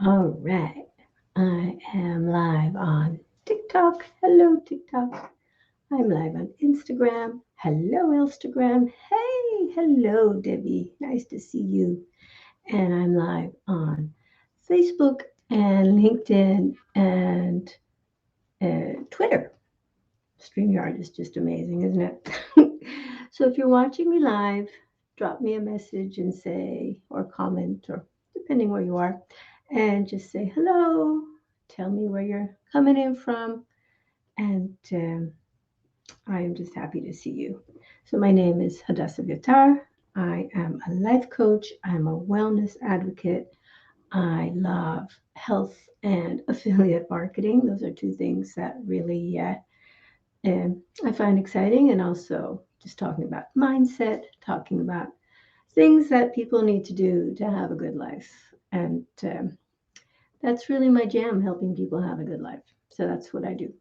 All right. I am live on TikTok. Hello, TikTok. I'm live on Instagram. Hello, Instagram. Hey, hello, Debbie. Nice to see you. And I'm live on Facebook and LinkedIn and Twitter. StreamYard is just amazing, isn't it? So if you're watching me live, drop me a message and say, or comment, or depending where you are, and just say hello. Tell me where you're coming in from, and I am just happy to see you. So my name is Hadass. I am a life coach. I'm a wellness advocate. I love health and affiliate marketing. Those are two things that really I find exciting, and also just talking about mindset, talking about things that people need to do to have a good life. And that's really my jam, helping people have a good life. So that's what I do.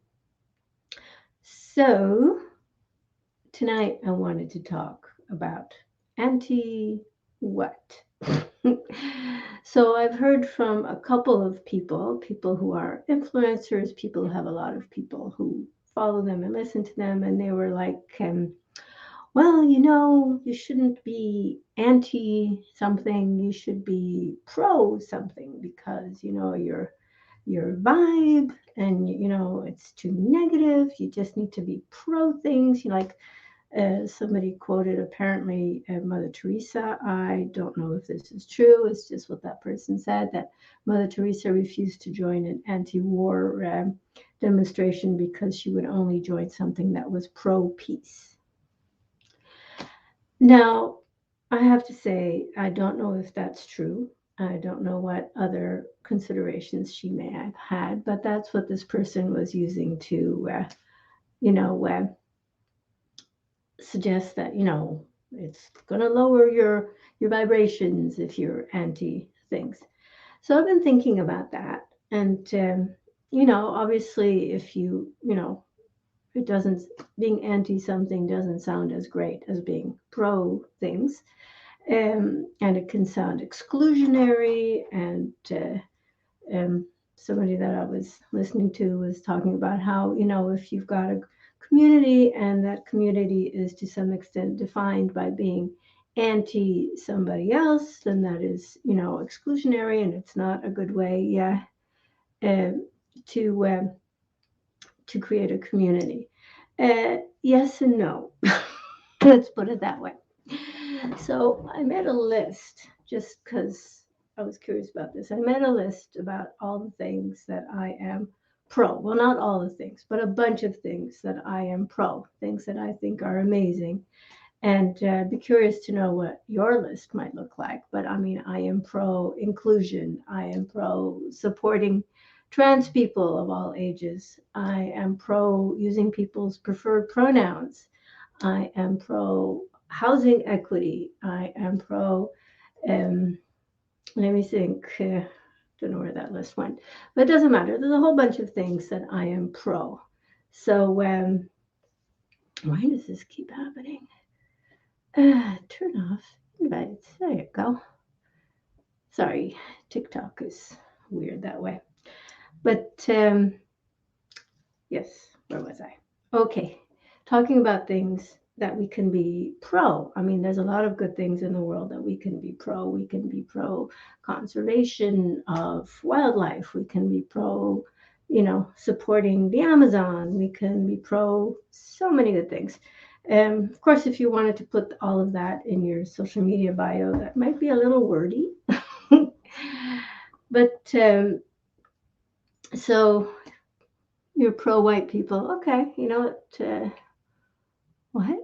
So tonight I wanted to talk about anti what? So I've heard from a couple of people who are influencers, people who have a lot of people who follow them and listen to them, and they were like, well, you shouldn't be anti something, you should be pro something because, your vibe and, it's too negative. You just need to be pro things. Like somebody quoted apparently Mother Teresa. I don't know if this is true. It's just what that person said, that Mother Teresa refused to join an anti-war demonstration because she would only join something that was pro-peace. Now, I have to say, I don't know if that's true. I don't know what other considerations she may have had, but that's what this person was using to, you know, uh, suggest that, it's going to lower your vibrations if you're anti things. So I've been thinking about that, and obviously, if it doesn't being anti something doesn't sound as great as being pro things. And it can sound exclusionary. And somebody that I was listening to was talking about how, if you've got a community and that community is to some extent defined by being anti somebody else, then that is, exclusionary, and it's not a good way, um, to to create a community. Yes and no. Let's put it that way. So I made a list just because I was curious about this. I made a list about all the things that I am pro. Well, not all the things, but a bunch of things that I am pro, things that I think are amazing. And be curious to know what your list might look like. But I mean, I am pro inclusion. I am pro supporting trans people of all ages. I am pro using people's preferred pronouns. I am pro housing equity. I am pro, um, let me think, don't know where that list went, but it doesn't matter. There's a whole bunch of things that I am pro. So, why does this keep happening? Turn off invites. There you go. Sorry, TikTok is weird that way. But yes, where was I? Okay, talking about things that we can be pro. I mean, there's a lot of good things in the world that we can be pro. We can be pro conservation of wildlife. We can be pro, supporting the Amazon. We can be pro so many good things. Of course, if you wanted to put all of that in your social media bio, that might be a little wordy. But so you're pro white people. Okay, you know what? What?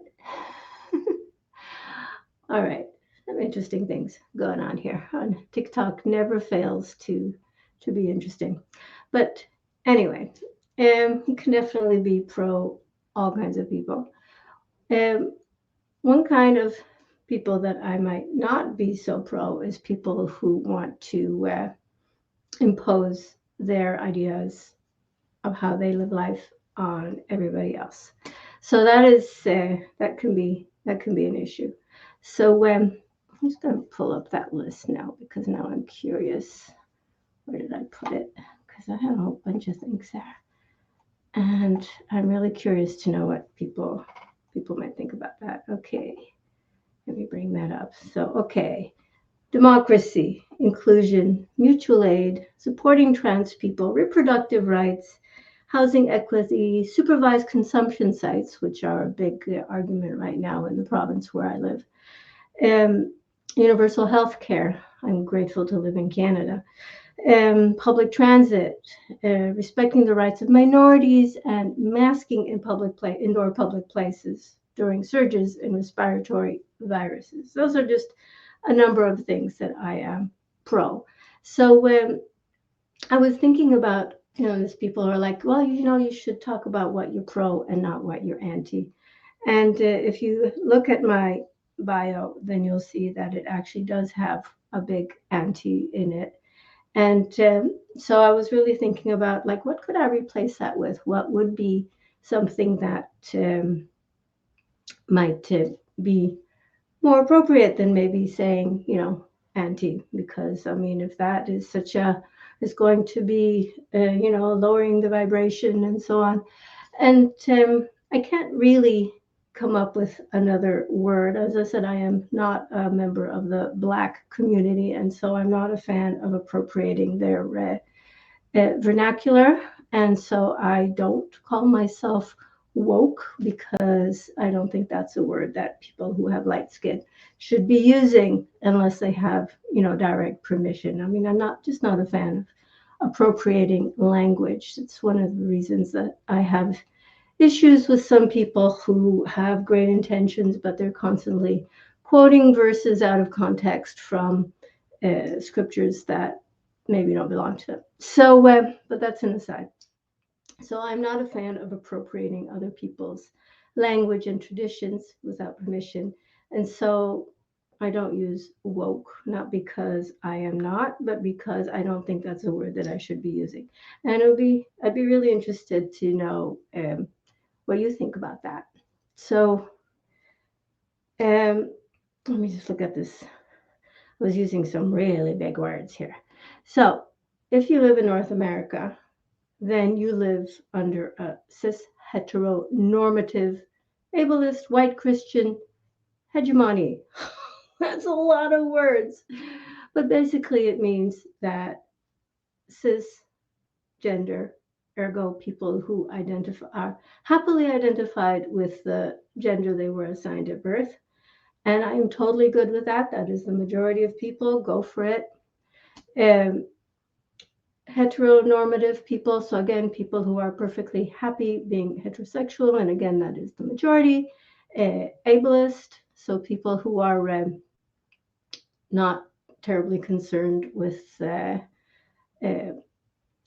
All right. Some interesting things going on here on TikTok. Never fails to be interesting. But anyway, you can definitely be pro all kinds of people. Um, one kind of people that I might not be so pro is people who want to impose their ideas of how they live life on everybody else. So that can be an issue. So I'm just going to pull up that list now because now I'm curious where did I put it? Because I have a whole bunch of things there. And I'm really curious to know what people might think about that. Okay, let me bring that up. So, okay, democracy, inclusion, mutual aid, supporting trans people, reproductive rights, housing equity, supervised consumption sites, which are a big argument right now in the province where I live, um, universal health care. I'm grateful to live in Canada. Public transit, respecting the rights of minorities, and masking in indoor public places during surges in respiratory viruses. Those are just a number of things that I am pro. So when I was thinking about, these people who are like, well, you should talk about what you're pro and not what you're anti. And if you look at my bio, then you'll see that it actually does have a big anti in it. And so I was really thinking about, like, what could I replace that with? What would be something that might be more appropriate than maybe saying, anti, because I mean, if that is is going to be, lowering the vibration and so on. And I can't really come up with another word. As I said, I am not a member of the Black community, and so I'm not a fan of appropriating their vernacular. And so I don't call myself woke because I don't think that's a word that people who have light skin should be using unless they have, direct permission. I mean, I'm not a fan of appropriating language. It's one of the reasons that I have issues with some people who have great intentions, but they're constantly quoting verses out of context from scriptures that maybe don't belong to them. So, but that's an aside. So, I'm not a fan of appropriating other people's language and traditions without permission. And so, I don't use woke, not because I am not, but because I don't think that's a word that I should be using. And I'd be really interested to know what you think about that. So, um, let me just look at this. I was using some really big words here. So, if you live in North America, then you live under a cis heteronormative ableist white Christian hegemony. That's a lot of words. But basically, it means that cisgender, ergo people who are happily identified with the gender they were assigned at birth. And I'm totally good with that. That is the majority of people. Go for it. Um, Heteronormative people, so again, people who are perfectly happy being heterosexual, and again, that is the majority. Ableist, so people who are not terribly concerned with uh,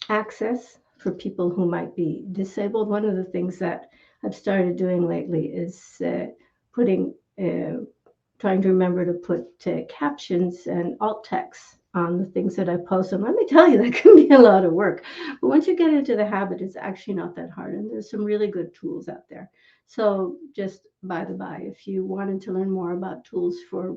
access for people who might be disabled. One of the things that I've started doing lately is putting, trying to remember to put captions and alt text on the things that I post. And let me tell you, that can be a lot of work. But once you get into the habit, it's actually not that hard. And there's some really good tools out there. So just by the by, if you wanted to learn more about tools for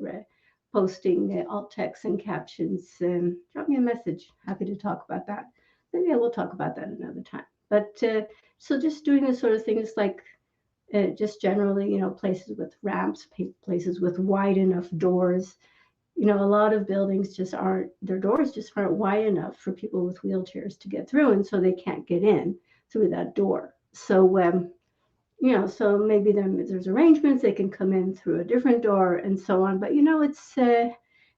posting alt text and captions, drop me a message. Happy to talk about that. Maybe I will talk about that another time. But so just doing this sort of thing is like just generally, places with ramps, places with wide enough doors. A lot of buildings their doors just aren't wide enough for people with wheelchairs to get through, and so they can't get in through that door. So, so maybe there's arrangements, they can come in through a different door and so on. But,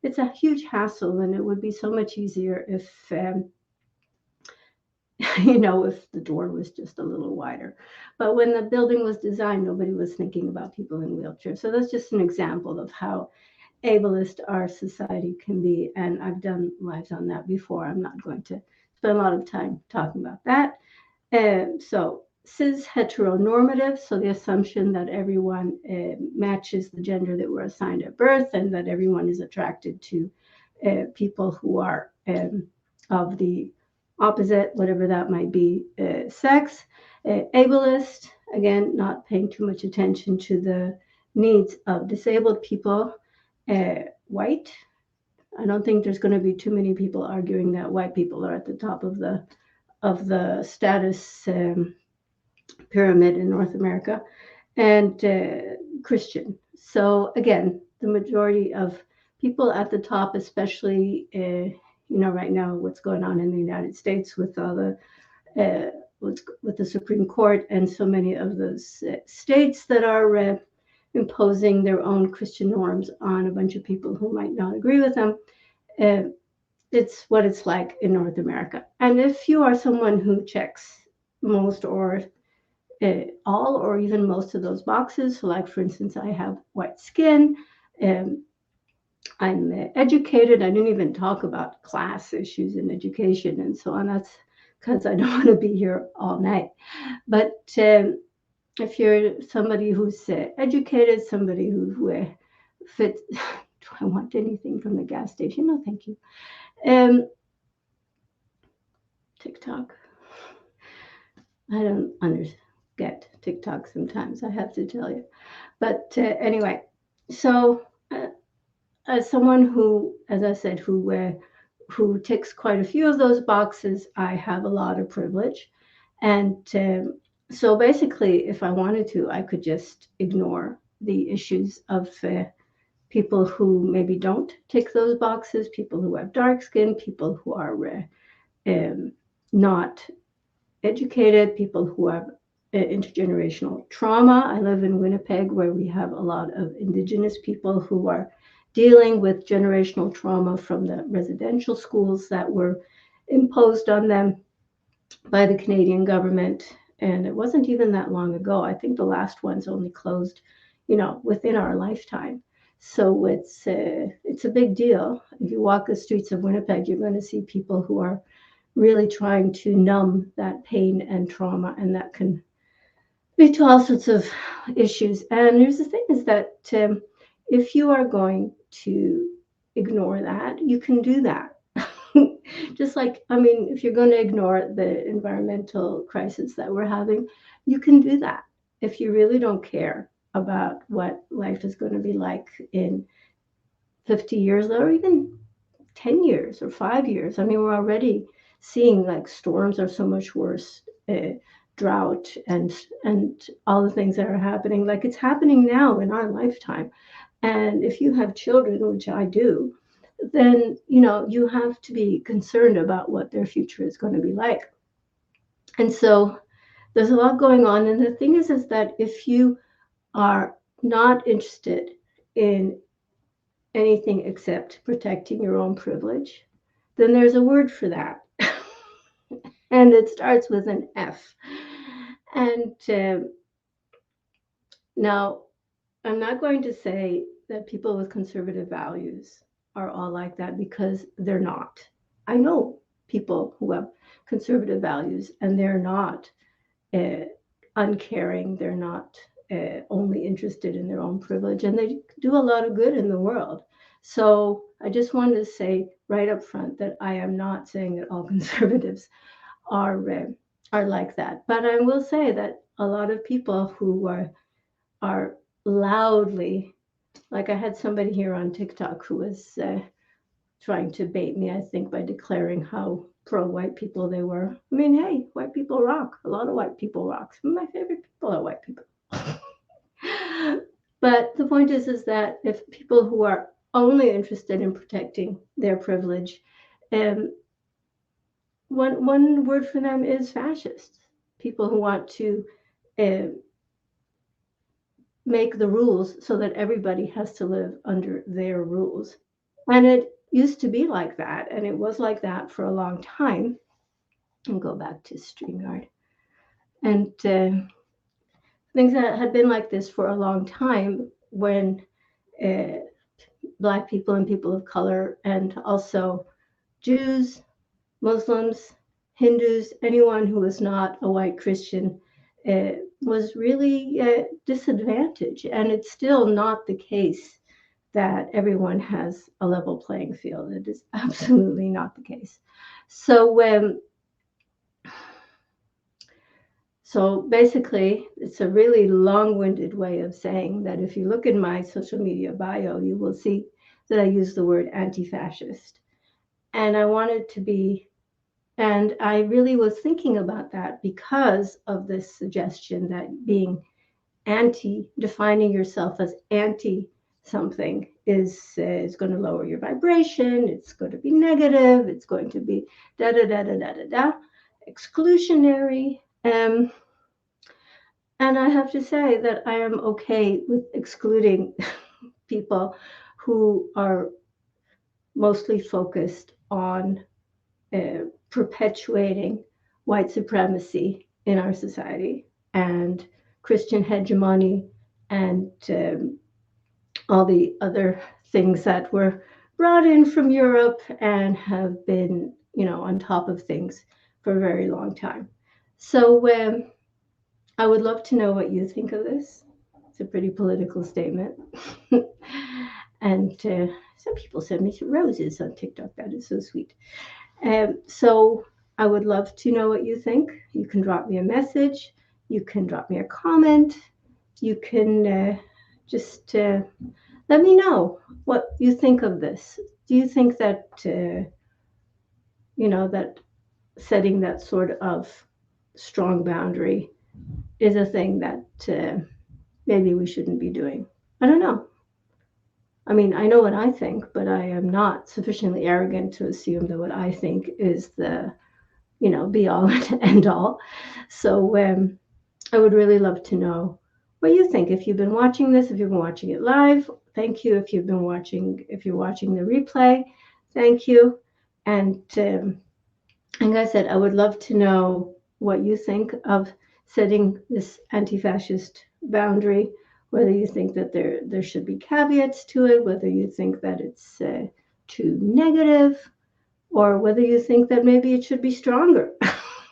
it's a huge hassle, and it would be so much easier if, if the door was just a little wider. But when the building was designed, nobody was thinking about people in wheelchairs. So that's just an example of how ableist our society can be. And I've done lives on that before. I'm not going to spend a lot of time talking about that. So cis heteronormative, so the assumption that everyone matches the gender that we're assigned at birth, and that everyone is attracted to people who are of the opposite, whatever that might be, sex. Ableist, again, not paying too much attention to the needs of disabled people. White, I don't think there's going to be too many people arguing that white people are at the top of the status pyramid in North America, and Christian. So again, the majority of people at the top, especially right now, what's going on in the United States with all the with the Supreme Court and so many of those states that are imposing their own Christian norms on a bunch of people who might not agree with them. Uh, it's what it's like in North America. And if you are someone who checks most or all or even most of those boxes, so like for instance, I have white skin, um, I'm educated. I didn't even talk about class issues in education and so on. That's because I don't want to be here all night. But if you're somebody who's educated, somebody who fits, do I want anything from the gas station? No, thank you. TikTok. I don't get TikTok sometimes, I have to tell you. But anyway, so as someone who, as I said, who ticks quite a few of those boxes, I have a lot of privilege. And so basically, if I wanted to, I could just ignore the issues of people who maybe don't tick those boxes, people who have dark skin, people who are not educated, people who have intergenerational trauma. I live in Winnipeg, where we have a lot of Indigenous people who are dealing with generational trauma from the residential schools that were imposed on them by the Canadian government. And it wasn't even that long ago. I think the last one's only closed, within our lifetime. So it's a big deal. If you walk the streets of Winnipeg, you're going to see people who are really trying to numb that pain and trauma, and that can lead to all sorts of issues. And here's the thing: is that if you are going to ignore that, you can do that. Just like, if you're going to ignore the environmental crisis that we're having, you can do that. If you really don't care about what life is going to be like in 50 years or even 10 years or 5 years. We're already seeing like storms are so much worse, drought and all the things that are happening. Like it's happening now in our lifetime. And if you have children, which I do, then you have to be concerned about what their future is going to be like. And so there's a lot going on. And the thing is that if you are not interested in anything except protecting your own privilege, then there's a word for that. And it starts with an F. And now, I'm not going to say that people with conservative values are all like that, because they're not. I know people who have conservative values, and they're not uncaring. They're not only interested in their own privilege, and they do a lot of good in the world. So I just wanted to say right up front that I am not saying that all conservatives are like that. But I will say that a lot of people who are loudly, like I had somebody here on TikTok who was trying to bait me, I think, by declaring how pro-white people they were. Hey, white people rock. A lot of white people rock. Some of my favorite people are white people. But the point is that if people who are only interested in protecting their privilege, one word for them is fascists. People who want to make the rules so that everybody has to live under their rules. And it used to be like that, and it was like that for a long time. I'll go back to StreamYard. And things that had been like this for a long time, when Black people and people of color, and also Jews, Muslims, Hindus, anyone who was not a white Christian, was really disadvantaged. And it's still not the case that everyone has a level playing field. It is absolutely not the case. So basically, it's a really long-winded way of saying that if you look in my social media bio, you will see that I use the word anti-fascist. And I wanted to be, and I really was thinking about that because of this suggestion that being anti, defining yourself as anti something is going to lower your vibration. It's going to be negative. It's going to be da da da da da da da, exclusionary. And I have to say that I am okay with excluding people who are mostly focused on perpetuating white supremacy in our society and Christian hegemony and all the other things that were brought in from Europe and have been, on top of things for a very long time. So I would love to know what you think of this. It's a pretty political statement. And some people send me some roses on TikTok. That is so sweet. So I would love to know what you think. You can drop me a message. You can drop me a comment. You can just let me know what you think of this. Do you think that, that setting that sort of strong boundary is a thing that maybe we shouldn't be doing? I don't know. I mean, I know what I think, but I am not sufficiently arrogant to assume that what I think is the, be all and end all. So I would really love to know what you think. If you've been watching this, if you've been watching it live, thank you. If you're watching the replay, thank you. And like I said, I would love to know what you think of setting this anti-fascist boundary, whether you think that there should be caveats to it, whether you think that it's too negative, or whether you think that maybe it should be stronger.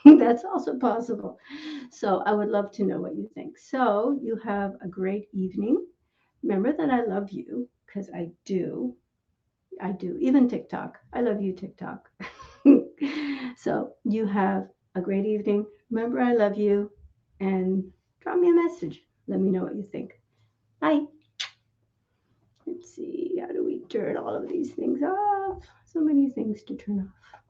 That's also possible. So I would love to know what you think. So you have a great evening. Remember that I love you because I do. I do. Even TikTok. I love you, TikTok. So you have a great evening. Remember, I love you. And drop me a message. Let me know what you think. Bye. Let's see. How do we turn all of these things off? So many things to turn off.